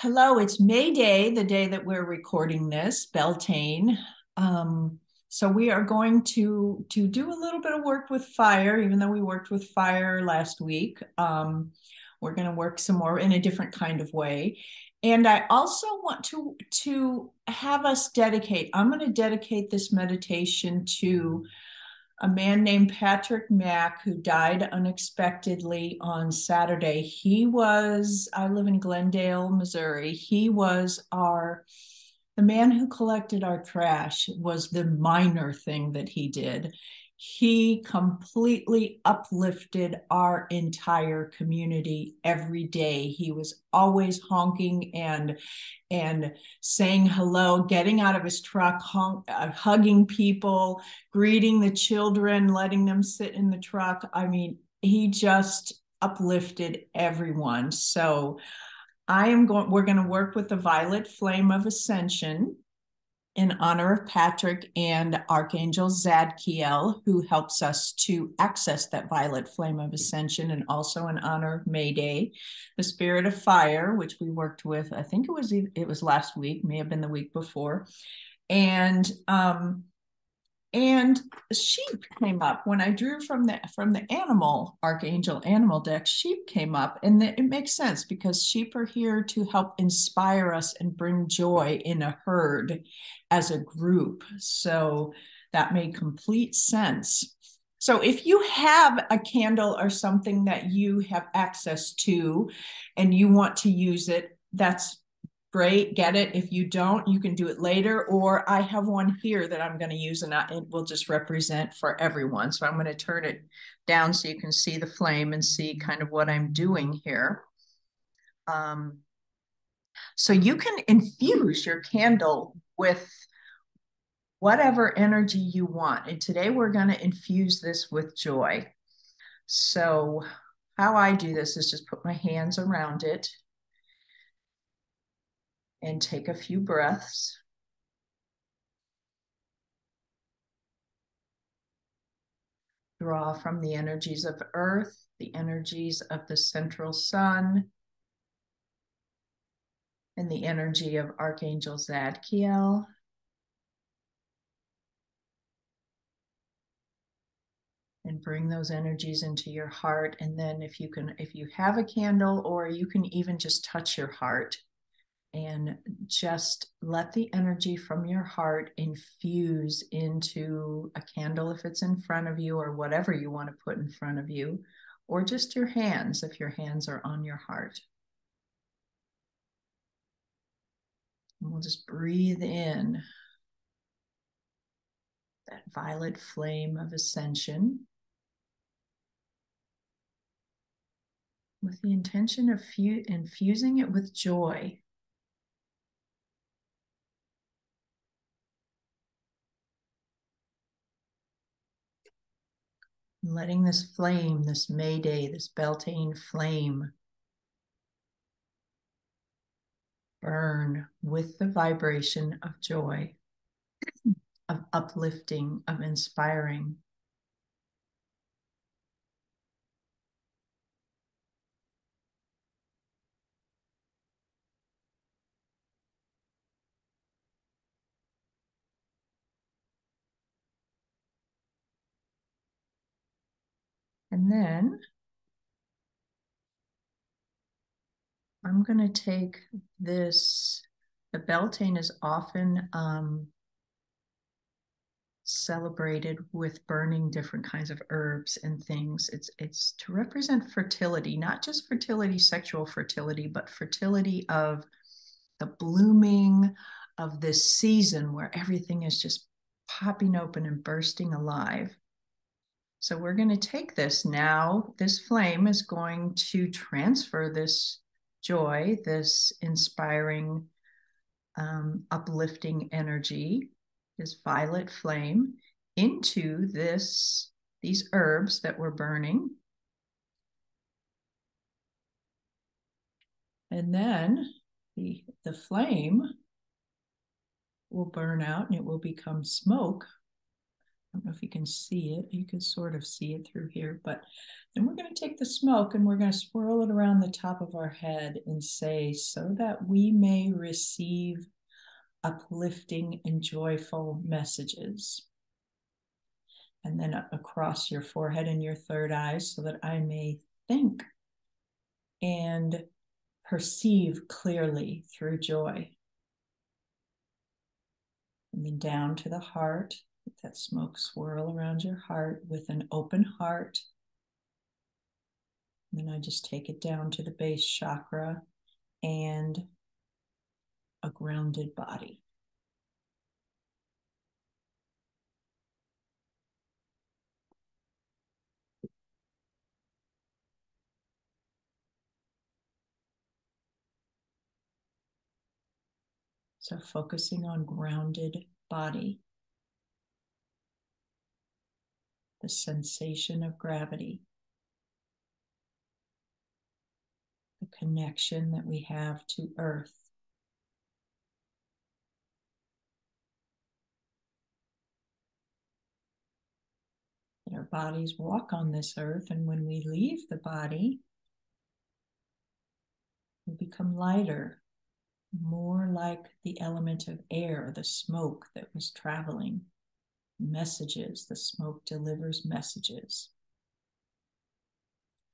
Hello, it's May Day, the day that we're recording this, Beltane. So we are going to do a little bit of work with fire, even though we worked with fire last week. We're going to work some more in a different kind of way. And I also want to have us dedicate. I'm going to dedicate this meditation to a man named Patrick Mack who died unexpectedly on Saturday. I live in Glendale, Missouri. The man who collected our trash was the minor thing that he did. He completely uplifted our entire community every day. He was always honking and saying hello, getting out of his truck, hugging people, greeting the children, letting them sit in the truck. I mean, he just uplifted everyone. So we're going to work with the violet flame of ascension in honor of Patrick and Archangel Zadkiel, who helps us to access that violet flame of ascension, and also in honor of May Day, the spirit of fire, which we worked with. I think it was last week, may have been the week before, and and sheep came up when I drew from the animal archangel animal deck. Sheep came up, and it makes sense because sheep are here to help inspire us and bring joy in a herd as a group. So that made complete sense. So if you have a candle or something that you have access to and you want to use it, that's great, get it. If you don't, you can do it later. Or I have one here that I'm going to use, and it will just represent for everyone. So I'm going to turn it down so you can see the flame and see kind of what I'm doing here. So you can infuse your candle with whatever energy you want. And today we're going to infuse this with joy. So how I do this is just put my hands around it and take a few breaths. Draw from the energies of earth, the energies of the central sun, and the energy of Archangel Zadkiel. And bring those energies into your heart. And then if you have a candle, or you can even just touch your heart and just let the energy from your heart infuse into a candle if it's in front of you, or whatever you want to put in front of you, or just your hands if your hands are on your heart. And we'll just breathe in that violet flame of ascension with the intention of infusing it with joy. Letting this flame, this May Day, this Beltane flame, burn with the vibration of joy, of uplifting, of inspiring. And then I'm going to take this. The Beltane is often celebrated with burning different kinds of herbs and things. It's to represent fertility, not just fertility, sexual fertility, but fertility of the blooming of this season where everything is just popping open and bursting alive. So we're going to take this now. This flame is going to transfer this joy, this inspiring, uplifting energy, this violet flame, into these herbs that we're burning. And then the flame will burn out and it will become smoke. don't know if you can see it. You can sort of see it through here, but then we're going to take the smoke and we're going to swirl it around the top of our head and say, so that we may receive uplifting and joyful messages. And then across your forehead and your third eye, so that I may think and perceive clearly through joy. And then down to the heart, let that smoke swirl around your heart with an open heart. And then I just take it down to the base chakra and a grounded body. So focusing on grounded body, the sensation of gravity, the connection that we have to earth. That our bodies walk on this earth, and when we leave the body, we become lighter, more like the element of air, the smoke that was traveling. Messages, the smoke delivers messages.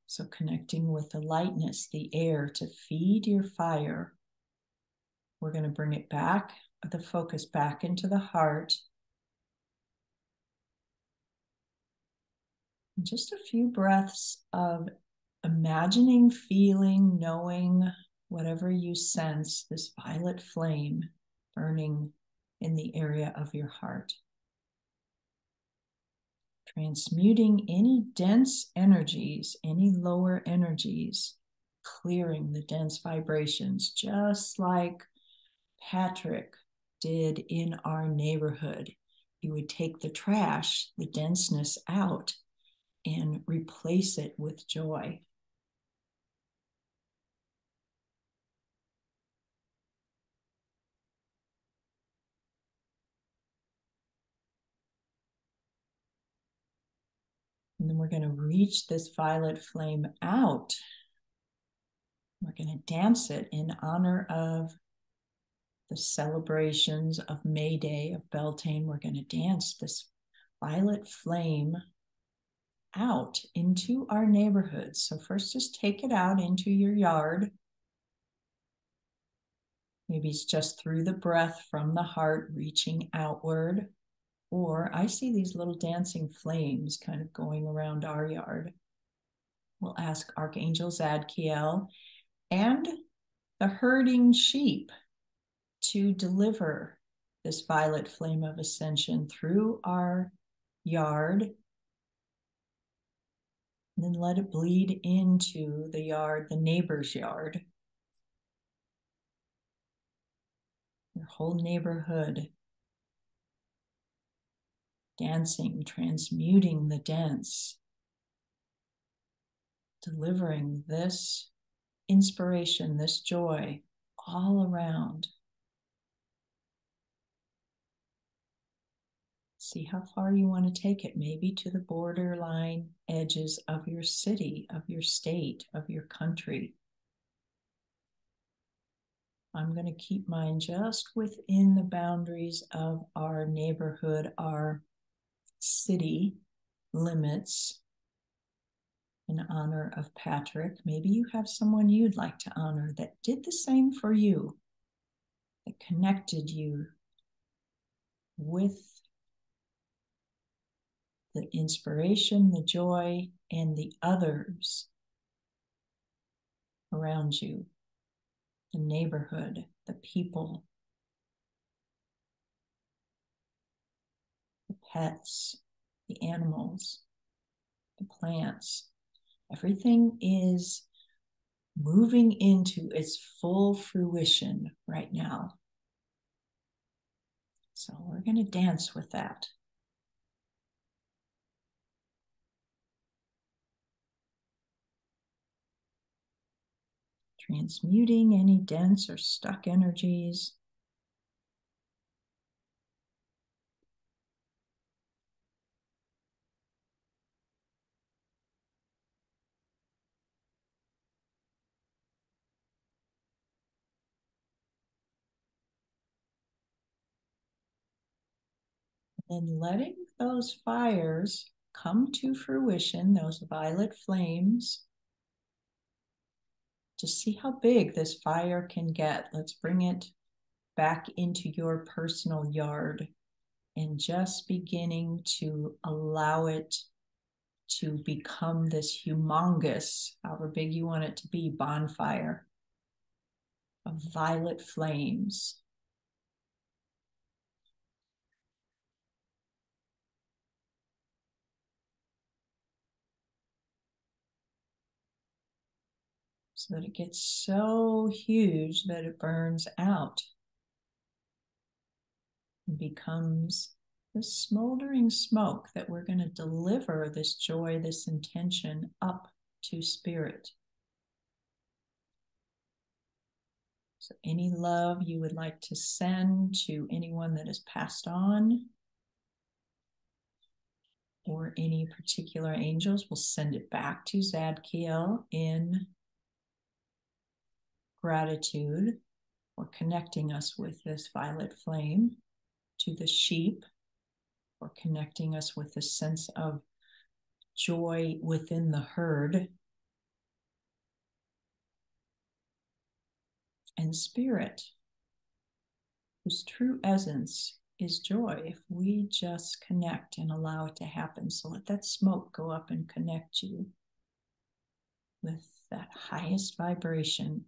So connecting with the lightness, the air, to feed your fire, we're going to bring it back, the focus back into the heart. And just a few breaths of imagining, feeling, knowing, whatever you sense, this violet flame burning in the area of your heart. Transmuting any dense energies, any lower energies, clearing the dense vibrations, just like Patrick did in our neighborhood. He would take the trash, the denseness out, and replace it with joy. And then we're going to reach this violet flame out. We're going to dance it in honor of the celebrations of May Day, of Beltane. We're going to dance this violet flame out into our neighborhoods. So first, just take it out into your yard. Maybe it's just through the breath from the heart reaching outward. Or I see these little dancing flames kind of going around our yard. We'll ask Archangel Zadkiel and the herding sheep to deliver this violet flame of ascension through our yard. And then let it bleed into the yard, the neighbor's yard. Your whole neighborhood. Dancing, transmuting the dense, delivering this inspiration, this joy all around. See how far you want to take it, maybe to the borderline edges of your city, of your state, of your country. I'm going to keep mine just within the boundaries of our neighborhood, our city limits, in honor of Patrick. Maybe you have someone you'd like to honor that did the same for you, that connected you with the inspiration, the joy, and the others around you, the neighborhood, the people, the pets, the animals, the plants. Everything is moving into its full fruition right now. So we're going to dance with that. Transmuting any dense or stuck energies. And letting those fires come to fruition, those violet flames. Just see how big this fire can get. Let's bring it back into your personal yard and just beginning to allow it to become this humongous, however big you want it to be, bonfire of violet flames. So that it gets so huge that it burns out and becomes this smoldering smoke that we're going to deliver this joy, this intention up to spirit. So any love you would like to send to anyone that has passed on, or any particular angels, we'll send it back to Zadkiel in gratitude for connecting us with this violet flame, to the sheep for connecting us with the sense of joy within the herd, and spirit, whose true essence is joy. If we just connect and allow it to happen, so let that smoke go up and connect you with that highest vibration.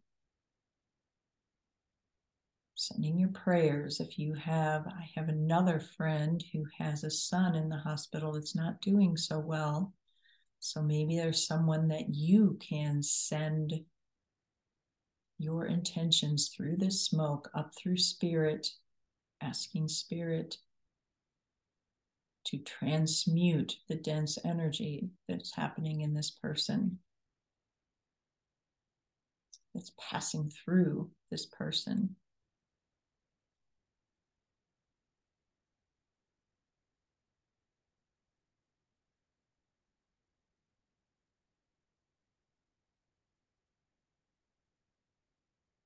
Sending your prayers. If you have, I have another friend who has a son in the hospital that's not doing so well. So maybe there's someone that you can send your intentions through this smoke up through spirit, asking spirit to transmute the dense energy that's happening in this person, that's passing through this person.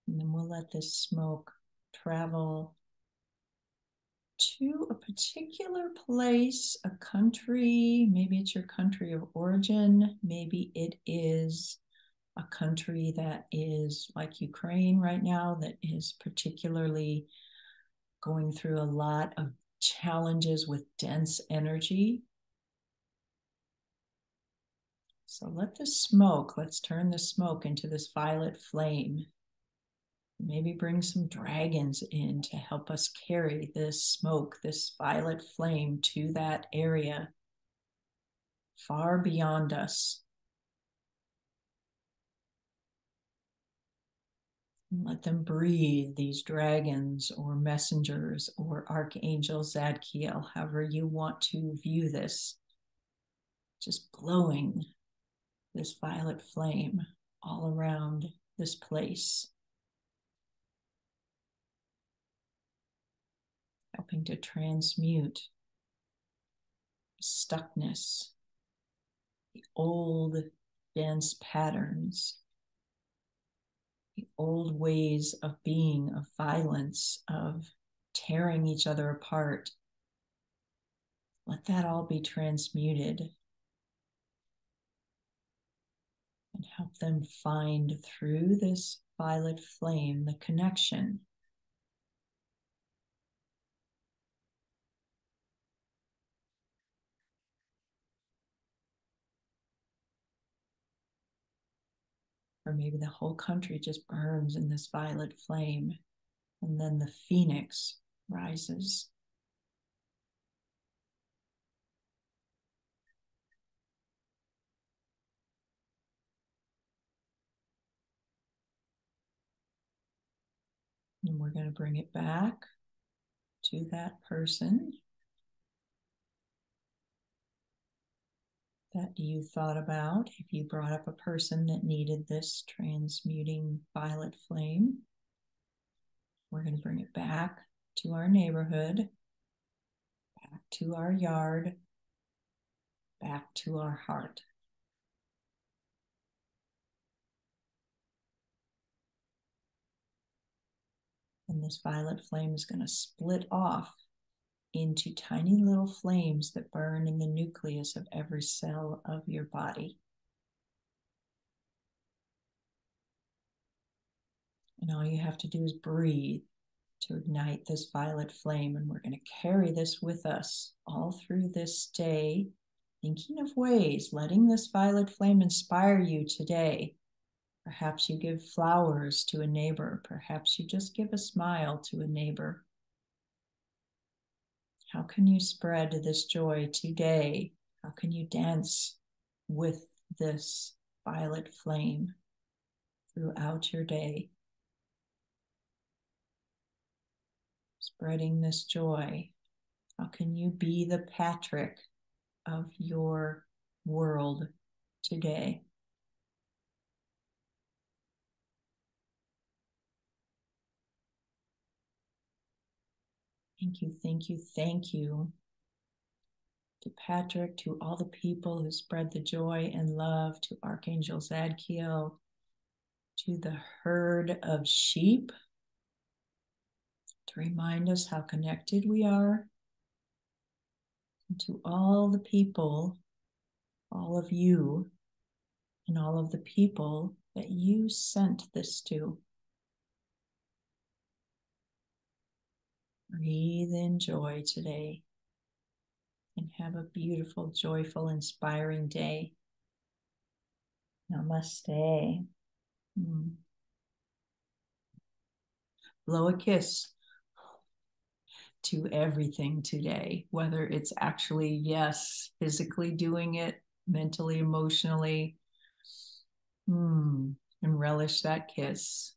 And then we'll let this smoke travel to a particular place, a country. Maybe it's your country of origin. Maybe it is a country that is like Ukraine right now, that is particularly going through a lot of challenges with dense energy. So let the smoke, let's turn the smoke into this violet flame. Maybe bring some dragons in to help us carry this smoke, this violet flame to that area far beyond us. And let them breathe, these dragons or messengers or archangels, Zadkiel, however you want to view this, just blowing this violet flame all around this place, helping to transmute stuckness, the old dense patterns, the old ways of being, of violence, of tearing each other apart. Let that all be transmuted and help them find through this violet flame the connection. Or maybe the whole country just burns in this violet flame, and then the phoenix rises. And we're going to bring it back to that person that you thought about. If you brought up a person that needed this transmuting violet flame, we're going to bring it back to our neighborhood, back to our yard, back to our heart. And this violet flame is going to split off into tiny little flames that burn in the nucleus of every cell of your body. And all you have to do is breathe to ignite this violet flame. And we're going to carry this with us all through this day, thinking of ways, letting this violet flame inspire you today. Perhaps you give flowers to a neighbor. Perhaps you just give a smile to a neighbor. How can you spread this joy today? How can you dance with this violet flame throughout your day? Spreading this joy. How can you be the Patrick of your world today? Thank you, thank you, thank you to Patrick, to all the people who spread the joy and love, to Archangel Zadkiel, to the herd of sheep, to remind us how connected we are, and to all the people, all of you, and all of the people that you sent this to. Breathe in joy today and have a beautiful, joyful, inspiring day. Namaste. Blow a kiss to everything today, whether it's actually, yes, physically doing it, mentally, emotionally, and relish that kiss.